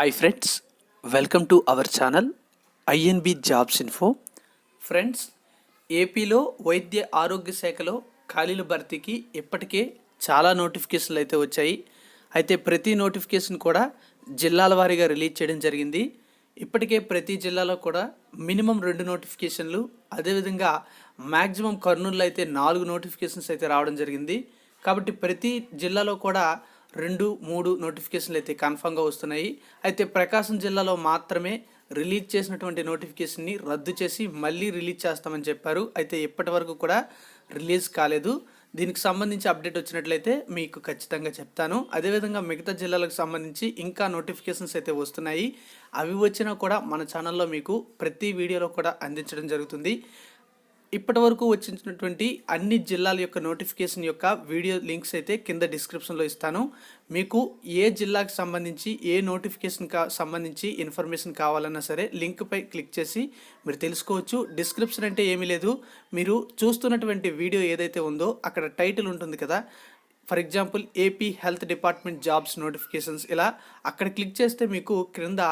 Hi friends, welcome to our channel INB jobs info. Friends, ఏపీలో వైద్య ఆరోగ్య శాఖలో ఖాళీల భర్తీకి ఇప్పటికే చాలా నోటిఫికేషన్లు అయితే వచ్చాయి. అయితే ప్రతి నోటిఫికేషన్ కూడా జిల్లాల వారీగా రిలీజ్ చేయడం జరిగింది. ఇప్పటికే ప్రతి జిల్లాలో కూడా మినిమం 2 నోటిఫికేషన్లు, అదేవిధంగా మ్యాక్సిమం కర్నూలులో అయితే 4 నోటిఫికేషన్స్ అయితే రావడం జరిగింది. కాబట్టి ప్రతి జిల్లాలో కూడా 2-3 నోటిఫికేషన్లు అయితే కన్ఫామ్గా వస్తున్నాయి. అయితే ప్రకాశం జిల్లాలో మాత్రమే రిలీజ్ చేసినటువంటి నోటిఫికేషన్ని రద్దు చేసి మళ్ళీ రిలీజ్ చేస్తామని చెప్పారు. అయితే ఇప్పటి వరకు కూడా రిలీజ్ కాలేదు. దీనికి సంబంధించి అప్డేట్ వచ్చినట్లయితే మీకు ఖచ్చితంగా చెప్తాను. అదేవిధంగా మిగతా జిల్లాలకు సంబంధించి ఇంకా నోటిఫికేషన్స్ అయితే వస్తున్నాయి. అవి వచ్చినా కూడా మన ఛానల్లో మీకు ప్రతి వీడియోలో కూడా అందించడం జరుగుతుంది. ఇప్పటి వరకు వచ్చినటువంటి అన్ని జిల్లాల యొక్క నోటిఫికేషన్ యొక్క వీడియో లింక్స్ అయితే కింద డిస్క్రిప్షన్లో ఇస్తాను. మీకు ఏ జిల్లాకు సంబంధించి ఏ నోటిఫికేషన్ సంబంధించి ఇన్ఫర్మేషన్ కావాలన్నా సరే లింక్పై క్లిక్ చేసి మీరు తెలుసుకోవచ్చు. డిస్క్రిప్షన్ అంటే ఏమీ లేదు, మీరు చూస్తున్నటువంటి వీడియో ఏదైతే ఉందో అక్కడ టైటిల్ ఉంటుంది కదా, for example AP health department jobs notifications, ఇలా అక్కడ క్లిక్ చేస్తే మీకు క్రింద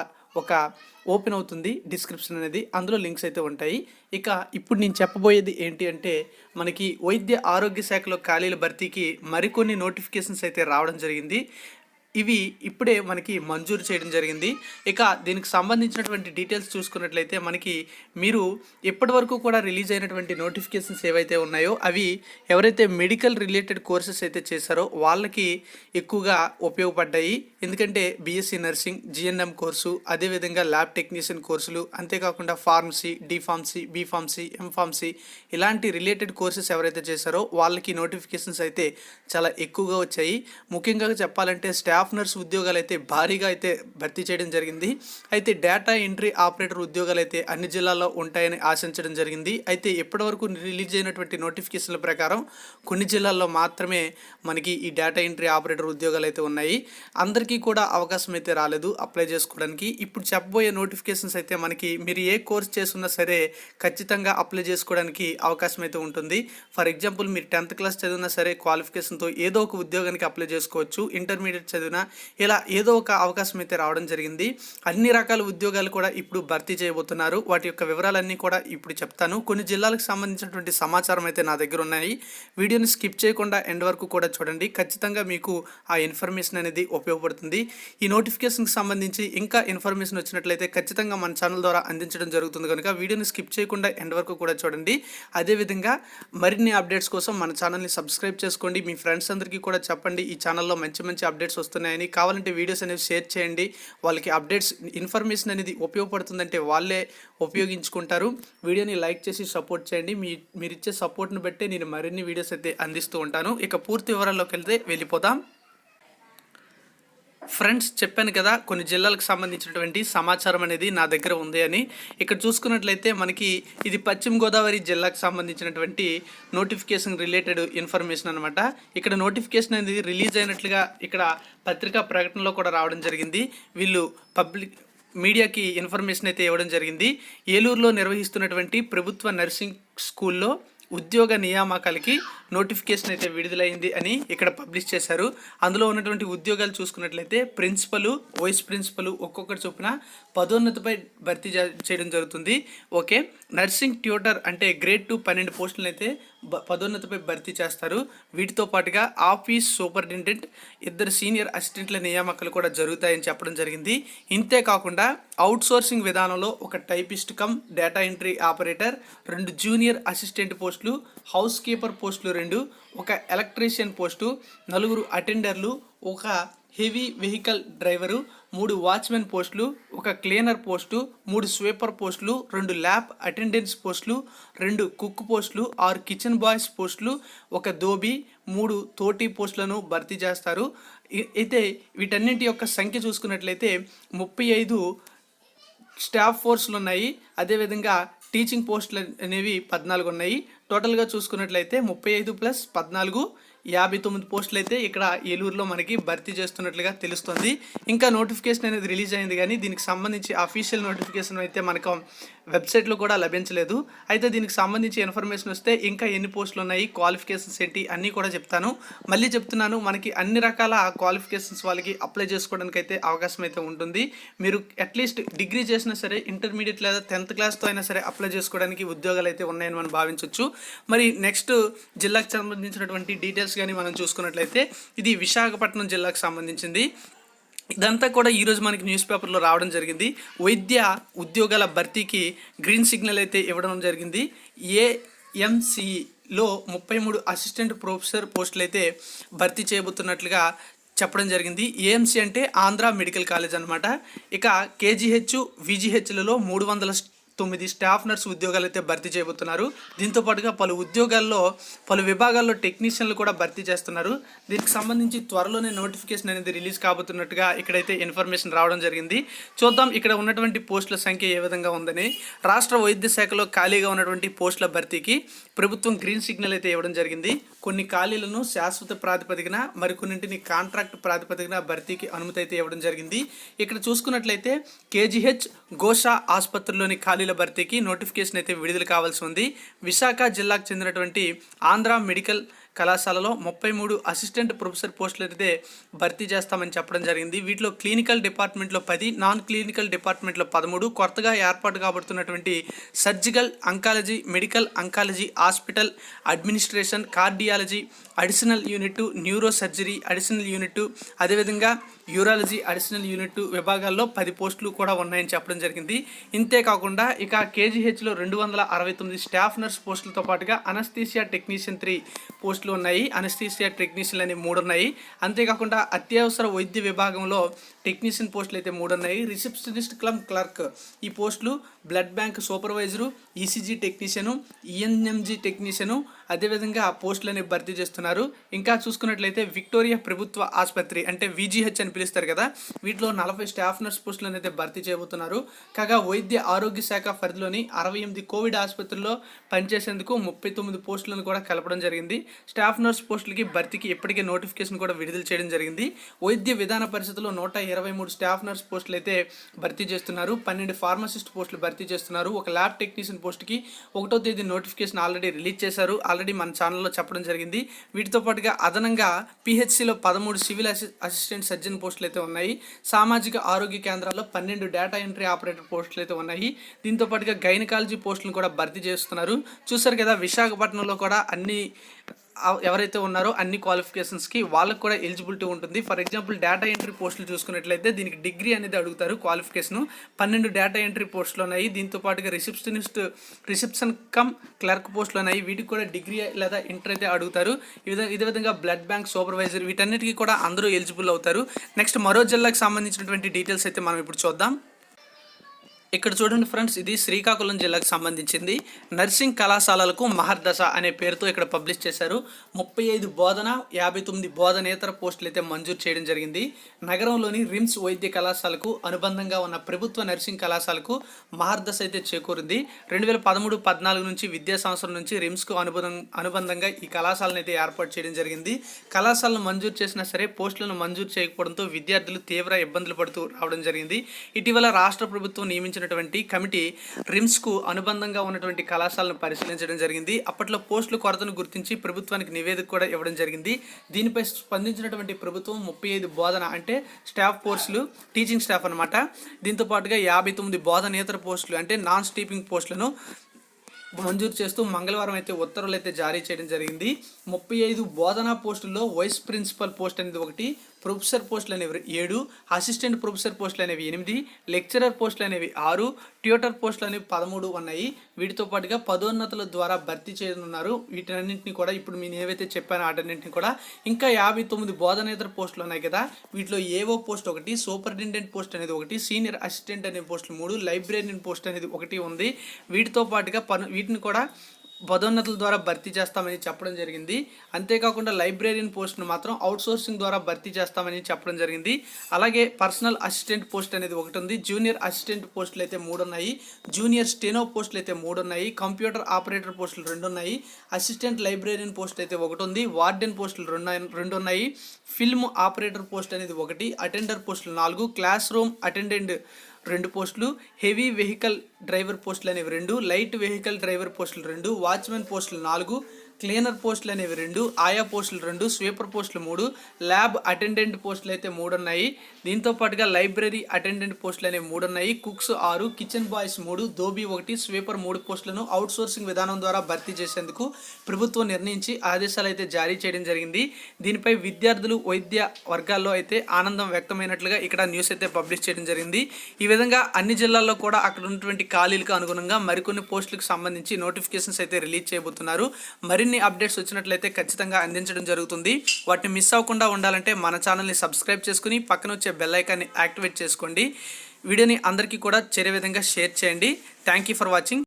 ఒక ఓపెన్ అవుతుంది డిస్క్రిప్షన్ అనేది, అందులో లింక్స్ అయితే ఉంటాయి. ఇక ఇప్పుడు నేను చెప్పబోయేది ఏంటి అంటే, మనకి వైద్య ఆరోగ్య శాఖలో ఖాళీల భర్తీకి మరికొన్ని నోటిఫికేషన్స్ అయితే రావడం జరిగింది. ఇవి ఇప్పుడే మనకి మంజూరు చేయడం జరిగింది. ఇక దీనికి సంబంధించినటువంటి డీటెయిల్స్ చూసుకున్నట్లయితే మనకి మీరు ఇప్పటి వరకు కూడా రిలీజ్ అయినటువంటి నోటిఫికేషన్స్ ఏవైతే ఉన్నాయో అవి ఎవరైతే మెడికల్ రిలేటెడ్ కోర్సెస్ అయితే చేశారో వాళ్ళకి ఎక్కువగా ఉపయోగపడ్డాయి. ఎందుకంటే బీఎస్సీ నర్సింగ్, జిఎన్ఎం కోర్సు, అదేవిధంగా ల్యాబ్ టెక్నీషియన్ కోర్సులు, అంతేకాకుండా pharmacy, D pharmacy, B pharmacy, M pharmacy ఇలాంటి రిలేటెడ్ కోర్సెస్ ఎవరైతే చేశారో వాళ్ళకి నోటిఫికేషన్స్ అయితే చాలా ఎక్కువగా వచ్చాయి. ముఖ్యంగా చెప్పాలంటే స్టాఫ్ నర్స్ ఉద్యోగాలు అయితే భారీగా అయితే భర్తీ చేయడం జరిగింది. అయితే డేటా ఎంట్రీ ఆపరేటర్ ఉద్యోగాలు అయితే అన్ని జిల్లాల్లో ఉంటాయని ఆశించడం జరిగింది. అయితే ఇప్పటివరకు రిలీజ్ అయినటువంటి నోటిఫికేషన్ల ప్రకారం కొన్ని జిల్లాల్లో మాత్రమే మనకి ఈ డేటా ఎంట్రీ ఆపరేటర్ ఉద్యోగాలు అయితే ఉన్నాయి. అందరికీ కూడా అవకాశం అయితే రాలేదు అప్లై చేసుకోవడానికి. ఇప్పుడు చెప్పబోయే నోటిఫికేషన్స్ అయితే మనకి మీరు ఏ కోర్స్ చేస్తున్నా సరే ఖచ్చితంగా అప్లై చేసుకోవడానికి అవకాశం అయితే ఉంటుంది. ఫర్ ఎగ్జాంపుల్ మీరు 10th క్లాస్ చదివినా సరే క్వాలిఫికేషన్తో ఏదో ఒక ఉద్యోగానికి అప్లై చేసుకోవచ్చు. ఇంటర్మీడియట్ చదివినా ఇలా ఏదో ఒక అవకాశం అయితే రావడం జరిగింది. అన్ని రకాల ఉద్యోగాలు కూడా ఇప్పుడు భర్తీ చేయబోతున్నారు. వాటి యొక్క వివరాలన్నీ కూడా ఇప్పుడు చెప్తాను. కొన్ని జిల్లాలకు సంబంధించినటువంటి సమాచారం అయితే నా దగ్గర ఉన్నాయి. వీడియోని స్కిప్ చేయకుండా ఎండ్ వరకు కూడా చూడండి. ఖచ్చితంగా మీకు ఆ ఇన్ఫర్మేషన్ అనేది ఉపయోగపడుతుంది. ఈ నోటిఫికేషన్కి సంబంధించి ఇంకా ఇన్ఫర్మేషన్ వచ్చినట్లయితే ఖచ్చితంగా మన ఛానల్ ద్వారా అందించడం జరుగుతుంది కనుక వీడియోని స్కిప్ చేయకుండా ఎండ్ వరకు కూడా చూడండి. అదేవిధంగా మరిన్ని అప్డేట్స్ కోసం మన ఛానల్ని సబ్స్క్రైబ్ చేసుకోండి. మీ ఫ్రెండ్స్ అందరికీ కూడా చెప్పండి ఈ ఛానల్లో మంచి మంచి అప్డేట్స్ వస్తున్నాయని. కావాలంటే వీడియోస్ అనేవి షేర్ చేయండి. వాళ్ళకి అప్డేట్స్ ఇన్ఫర్మేషన్ అనేది ఉపయోగపడుతుందంటే వాళ్ళే ఉపయోగించుకుంటారు. వీడియోని లైక్ చేసి సపోర్ట్ చేయండి. మీరు ఇచ్చే సపోర్ట్ని బట్టే నేను మరిన్ని వీడియోస్ అయితే అందిస్తూ ఉంటాను. ఇక పూర్తి వివరాల్లోకి వెళ్ళిపోతాం. ఫ్రెండ్స్, చెప్పాను కదా కొన్ని జిల్లాలకు సంబంధించినటువంటి సమాచారం అనేది నా దగ్గర ఉంది అని. ఇక్కడ చూసుకున్నట్లయితే మనకి ఇది పశ్చిమ గోదావరి జిల్లాకు సంబంధించినటువంటి నోటిఫికేషన్ రిలేటెడ్ ఇన్ఫర్మేషన్ అనమాట. ఇక్కడ నోటిఫికేషన్ అనేది రిలీజ్ అయినట్లుగా ఇక్కడ పత్రికా ప్రకటనలో కూడా రావడం జరిగింది. వీళ్ళు మీడియాకి ఇన్ఫర్మేషన్ అయితే ఇవ్వడం జరిగింది. ఏలూరులో నిర్వహిస్తున్నటువంటి ప్రభుత్వ నర్సింగ్ స్కూల్లో ఉద్యోగ నియామకాలకి నోటిఫికేషన్ అయితే విడుదలైంది అని ఇక్కడ పబ్లిష్ చేశారు. అందులో ఉన్నటువంటి ఉద్యోగాలు చూసుకున్నట్లయితే ప్రిన్సిపల్, వైస్ ప్రిన్సిపల్ ఒక్కొక్కటి చొప్పున పదోన్నతిపై భర్తీ చేయడం జరుగుతుంది. ఓకే, నర్సింగ్ ట్యూటర్ అంటే గ్రేడ్ 2 12 పోస్టులను అయితే పదోన్నతిపై భర్తీ చేస్తారు. వీటితో పాటుగా ఆఫీస్ సూపరింటెండెంట్, 2 సీనియర్ అసిస్టెంట్ల నియామకాలు కూడా జరుగుతాయని చెప్పడం జరిగింది. ఇంతే కాకుండా అవుట్సోర్సింగ్ విధానంలో ఒక typist come data entry operator, 2 junior assistant పోస్టులు, హౌస్ కీపర్ పోస్టులు 2, ఒక ఎలక్ట్రీషియన్ పోస్టు, 4 అటెండర్లు, ఒక హెవీ వెహికల్ డ్రైవరు, 3 వాచ్మెన్ పోస్టులు, ఒక క్లీనర్ పోస్టు, 3 స్వీపర్ పోస్టులు, 2 ల్యాబ్ అటెండెన్స్ పోస్టులు, 2 కుక్ పోస్టులు, 6 కిచెన్ బాయ్స్ పోస్టులు, ఒక దోబి, 3 తోటి పోస్టులను భర్తీ చేస్తారు. అయితే వీటన్నింటి యొక్క సంఖ్య చూసుకున్నట్లయితే 35 స్టాఫ్ ఫోర్సులు ఉన్నాయి. అదేవిధంగా టీచింగ్ పోస్టులు అనేవి 14 ఉన్నాయి. టోటల్గా చూసుకున్నట్లయితే 35+14 59 పోస్టులు అయితే ఇక్కడ ఏలూరులో మనకి భర్తీ చేస్తున్నట్లుగా తెలుస్తుంది. ఇంకా నోటిఫికేషన్ అనేది రిలీజ్ అయింది, కానీ దీనికి సంబంధించి అఫీషియల్ నోటిఫికేషన్ అయితే మనకు వెబ్సైట్లో కూడా లభించలేదు. అయితే దీనికి సంబంధించి ఇన్ఫర్మేషన్ వస్తే ఇంకా ఎన్ని పోస్టులు ఉన్నాయి, క్వాలిఫికేషన్స్ ఏంటి అన్నీ కూడా చెప్తాను. మళ్ళీ చెప్తున్నాను, మనకి అన్ని రకాల క్వాలిఫికేషన్స్ వాళ్ళకి అప్లై చేసుకోవడానికి అయితే అవకాశం అయితే ఉంటుంది. మీరు అట్లీస్ట్ డిగ్రీ చేసినా సరే, ఇంటర్మీడియట్ లేదా 10th క్లాస్తో అయినా సరే అప్లై చేసుకోవడానికి ఉద్యోగాలు అయితే ఉన్నాయని మనం భావించవచ్చు. మరి నెక్స్ట్ జిల్లాకు సంబంధించినటువంటి డీటెయిల్స్ కానీ మనం చూసుకున్నట్లయితే ఇది విశాఖపట్నం జిల్లాకు సంబంధించింది. ఇదంతా కూడా ఈరోజు మనకి న్యూస్ పేపర్లో రావడం జరిగింది. వైద్య ఉద్యోగాల భర్తీకి గ్రీన్ సిగ్నల్ అయితే ఇవ్వడం జరిగింది. ఏఎంసీలో 33 అసిస్టెంట్ ప్రొఫెసర్ పోస్టులు అయితే భర్తీ చేయబోతున్నట్లుగా చెప్పడం జరిగింది. ఏఎంసీ అంటే ఆంధ్ర మెడికల్ కాలేజ్ అనమాట. ఇక కేజీహెచ్ విజిహెచ్లలో 309 స్టాఫ్ నర్స్ ఉద్యోగాలు అయితే భర్తీ చేయబోతున్నారు. దీంతో పాటుగా పలు విభాగాల్లో టెక్నీషియన్లు కూడా భర్తీ చేస్తున్నారు. దీనికి సంబంధించి త్వరలోనే నోటిఫికేషన్ అనేది రిలీజ్ కాబోతున్నట్టుగా ఇక్కడైతే ఇన్ఫర్మేషన్ రావడం జరిగింది. చూద్దాం ఇక్కడ ఉన్నటువంటి పోస్టుల సంఖ్య ఏ విధంగా ఉందని. రాష్ట్ర వైద్య శాఖలో ఖాళీగా ఉన్నటువంటి పోస్టుల భర్తీకి ప్రభుత్వం గ్రీన్ సిగ్నల్ అయితే ఇవ్వడం జరిగింది. కొన్ని ఖాళీలను శాశ్వత ప్రాతిపదికన, మరికొన్నింటిని కాంట్రాక్ట్ ప్రాతిపదికన భర్తీకి అనుమతి అయితే ఇవ్వడం జరిగింది. ఇక్కడ చూసుకున్నట్లయితే కేజీహెచ్ గోషా ఆసుపత్రిలోని ఖాళీల భర్తీకి నోటిఫికేషన్ అయితే విడుదల కావాల్సి ఉంది. విశాఖ జిల్లాకు చెందినటువంటి ఆంధ్ర మెడికల్ కళాశాలలో 33 అసిస్టెంట్ ప్రొఫెసర్ పోస్టులు అయితే భర్తీ చేస్తామని చెప్పడం జరిగింది. వీటిలో క్లినికల్ డిపార్ట్మెంట్లో 10, నాన్ క్లినికల్ డిపార్ట్మెంట్లో 13, కొత్తగా ఏర్పాటు కాబడుతున్నటువంటి surgical oncology, medical oncology, hospital administration, cardiology additional unit, neuro surgery additional unit, అదేవిధంగా యూరాలజీ అడిషనల్ యూనిట్ విభాగాల్లో 10 పోస్టులు కూడా ఉన్నాయని చెప్పడం జరిగింది. ఇంతేకాకుండా ఇక కేజీహెచ్లో 269 స్టాఫ్ నర్స్ పోస్టులతో పాటుగా అనస్థీసియా టెక్నీషియన్ 3 పోస్టులు ఉన్నాయి. అనస్థీసియా టెక్నీషియన్లు అని 3 ఉన్నాయి. అంతేకాకుండా అత్యవసర వైద్య విభాగంలో టెక్నీషియన్ పోస్టులు అయితే 3 ఉన్నాయి. రిసెప్షనిస్ట్ కమ్ క్లర్క్ ఈ పోస్టులు, blood bank supervisor, ECG technician, ENMG technician అదేవిధంగా పోస్టులని భర్తీ చేస్తున్నారు. ఇంకా చూసుకున్నట్లయితే విక్టోరియా ప్రభుత్వ ఆసుపత్రి అంటే విజిహెచ్ అని పిలుస్తారు కదా, వీటిలో 40 స్టాఫ్ నర్స్ పోస్టులను అయితే భర్తీ చేయబోతున్నారు. కాగా వైద్య ఆరోగ్య శాఖ పరిధిలోని 68 కోవిడ్ ఆసుపత్రుల్లో పనిచేసేందుకు 39 పోస్టులను కూడా కలపడం జరిగింది. స్టాఫ్ నర్స్ పోస్టులకి భర్తీకి ఇప్పటికే నోటిఫికేషన్ కూడా విడుదల చేయడం జరిగింది. వైద్య విధాన పరిషత్లో 123 స్టాఫ్ నర్స్ పోస్టులు అయితే భర్తీ చేస్తున్నారు. 12 ఫార్మసిస్ట్ పోస్టులు భర్తీ చేస్తున్నారు. ఒక ల్యాబ్ టెక్నీషియన్ పోస్టుకి 1వ తేదీ నోటిఫికేషన్ ఆల్రెడీ రిలీజ్ చేశారు. ఆల్రెడీ మన ఛానల్లో చెప్పడం జరిగింది. వీటితో పాటుగా అదనంగా పిహెచ్సిలో 13 సివిల్ అసిస్టెంట్ సర్జన్ పోస్టులు అయితే ఉన్నాయి. సామాజిక ఆరోగ్య కేంద్రాల్లో 12 డేటా ఎంట్రీ ఆపరేటర్ పోస్టులు అయితే ఉన్నాయి. దీంతో పాటుగా గైనకాలజీ పోస్టులను కూడా భర్తీ చేస్తున్నారు. చూసారు కదా, విశాఖపట్నంలో కూడా అన్ని ఎవరైతే ఉన్నారో అన్ని క్వాలిఫికేషన్స్కి వాళ్ళకు కూడా ఎలిజిబిలిటీ ఉంటుంది. ఫర్ ఎగ్జాంపుల్ డేటా ఎంట్రీ పోస్టులు చూసుకున్నట్లయితే దీనికి డిగ్రీ అనేది అడుగుతారు. క్వాలిఫికేషను 12 డేటా ఎంట్రీ పోస్టులు ఉన్నాయి. దీంతో పాటుగా రిసెప్షన్ కమ్ క్లర్క్ పోస్టులు ఉన్నాయి. వీటికి కూడా డిగ్రీ లేదా ఇంటర్ అయితే అడుగుతారు. ఇదే విధంగా బ్లడ్ బ్యాంక్ సూపర్వైజర్ వీటన్నిటికీ కూడా అందరూ ఎలిజిబుల్ అవుతారు. నెక్స్ట్ మరో జిల్లాకు సంబంధించినటువంటి డీటెయిల్స్ అయితే మనం ఇప్పుడు చూద్దాం. ఇక్కడ చూడండి ఫ్రెండ్స్, ఇది శ్రీకాకుళం జిల్లాకు సంబంధించింది. నర్సింగ్ కళాశాలలకు మహర్దశ అనే పేరుతో ఇక్కడ పబ్లిష్ చేశారు. 35 బోధన 59 బోధనేతర పోస్టులు అయితే మంజూరు చేయడం జరిగింది. నగరంలోని రిమ్స్ వైద్య కళాశాలకు అనుబంధంగా ఉన్న ప్రభుత్వ నర్సింగ్ కళాశాలకు మహర్దశ అయితే చేకూరింది. 2013-14 నుంచి విద్యా సంవత్సరం నుంచి రిమ్స్కు అనుబంధంగా ఈ కళాశాలను అయితే ఏర్పాటు చేయడం జరిగింది. కళాశాలను మంజూరు చేసినా సరే పోస్టులను మంజూరు చేయకపోవడంతో విద్యార్థులు తీవ్ర ఇబ్బందులు పడుతూ రావడం జరిగింది. ఇటీవల రాష్ట్ర ప్రభుత్వం నియమించిన కమిటీ రిమ్స్కు అనుబంధంగా ఉన్నటువంటి కళాశాలను పరిశీలించడం జరిగింది. అప్పట్లో పోస్టుల కొరతను గుర్తించి ప్రభుత్వానికి నివేదిక కూడా ఇవ్వడం జరిగింది. దీనిపై స్పందించినటువంటి ప్రభుత్వం 35 బోధన అంటే స్టాఫ్ పోస్టులు, టీచింగ్ స్టాఫ్ అనమాట, దీంతో పాటుగా 59 బోధనేతర పోస్టులు అంటే నాన్ టీచింగ్ పోస్టులను మంజూరు చేస్తూ మంగళవారం అయితే ఉత్తర్వులు అయితే జారీ చేయడం జరిగింది. 35 బోధనా పోస్టుల్లో వైస్ ప్రిన్సిపల్ పోస్ట్ అనేది 1, ప్రొఫెసర్ పోస్టులు అనేవి 7, అసిస్టెంట్ ప్రొఫెసర్ పోస్టులు అనేవి 8, లెక్చరర్ పోస్టులు అనేవి 6, ట్యూటర్ పోస్టులు అనేవి 13 ఉన్నాయి. వీటితో పాటుగా పదోన్నతుల ద్వారా భర్తీ చేయనున్నారు. వీటన్నింటినీ కూడా ఇప్పుడు నేను ఏవైతే చెప్పానో వాటన్నింటినీ కూడా ఇంకా 59 బోధనేతర పోస్టులు ఉన్నాయి కదా, వీటిలో ఏవో పోస్ట్ 1, సూపరింటెండెంట్ పోస్ట్ అనేది 1, సీనియర్ అసిస్టెంట్ అనే పోస్టులు 3, లైబ్రేరియన్ పోస్ట్ అనేది 1 ఉంది. వీటితో పాటుగా వీటిని కూడా పదోన్నతుల ద్వారా భర్తీ చేస్తామని చెప్పడం జరిగింది. అంతేకాకుండా లైబ్రేరియన్ పోస్ట్ను మాత్రం అవుట్సోర్సింగ్ ద్వారా భర్తీ చేస్తామని చెప్పడం జరిగింది. అలాగే పర్సనల్ అసిస్టెంట్ పోస్ట్ అనేది ఒకటి ఉంది. జూనియర్ అసిస్టెంట్ పోస్టులు అయితే 3 ఉన్నాయి. జూనియర్ స్టెనో పోస్టులు అయితే 3 ఉన్నాయి. కంప్యూటర్ ఆపరేటర్ పోస్టులు 2 ఉన్నాయి. అసిస్టెంట్ లైబ్రేరియన్ పోస్ట్ అయితే ఒకటి ఉంది. వార్డెన్ పోస్టులు 2 ఉన్నాయి. ఫిల్మ్ ఆపరేటర్ పోస్ట్ అనేది 1, అటెండర్ పోస్టులు 4, క్లాస్ రూమ్ అటెండెంట్ 2 పోస్టులు, హెవీ వెహికల్ డ్రైవర్ పోస్టులు అనేవి 2, లైట్ వెహికల్ డ్రైవర్ పోస్టులు 2, వాచ్మెన్ పోస్టులు 4, క్లీనర్ పోస్టులు అనేవి 2, ఆయా పోస్టులు 2, స్వీపర్ పోస్టులు 3, ల్యాబ్ అటెండెంట్ పోస్టులు అయితే 3 ఉన్నాయి. దీంతో పాటుగా లైబ్రరీ అటెండెంట్ పోస్టులు అనేవి 3 ఉన్నాయి. Cooks 6, kitchen boys 3, dhobi 1, sweeper 3 పోస్టులను అవుట్సోర్సింగ్ విధానం ద్వారా భర్తీ చేసేందుకు ప్రభుత్వం నిర్ణయించి ఆదేశాలు అయితే జారీ చేయడం జరిగింది. దీనిపై విద్యార్థులు వైద్య వర్గాల్లో అయితే ఆనందం వ్యక్తమైనట్లుగా ఇక్కడ న్యూస్ అయితే పబ్లిష్ చేయడం జరిగింది. ఈ విధంగా అన్ని జిల్లాల్లో కూడా అక్కడ ఉన్నటువంటి ఖాళీలకు అనుగుణంగా మరికొన్ని పోస్టులకు సంబంధించి నోటిఫికేషన్స్ అయితే రిలీజ్ చేయబోతున్నారు. మరిన్ని అప్డేట్స్ వచ్చినట్లయితే ఖచ్చితంగా అందించడం జరుగుతుంది. వాటిని మిస్ అవ్వకుండా ఉండాలంటే మన ఛానల్ని సబ్స్క్రైబ్ చేసుకుని పక్కన వచ్చే బెల్ ఐకాన్ని యాక్టివేట్ చేసుకోండి. వీడియోని అందరికీ కూడా చేరే విధంగా షేర్ చేయండి. Thank you for watching.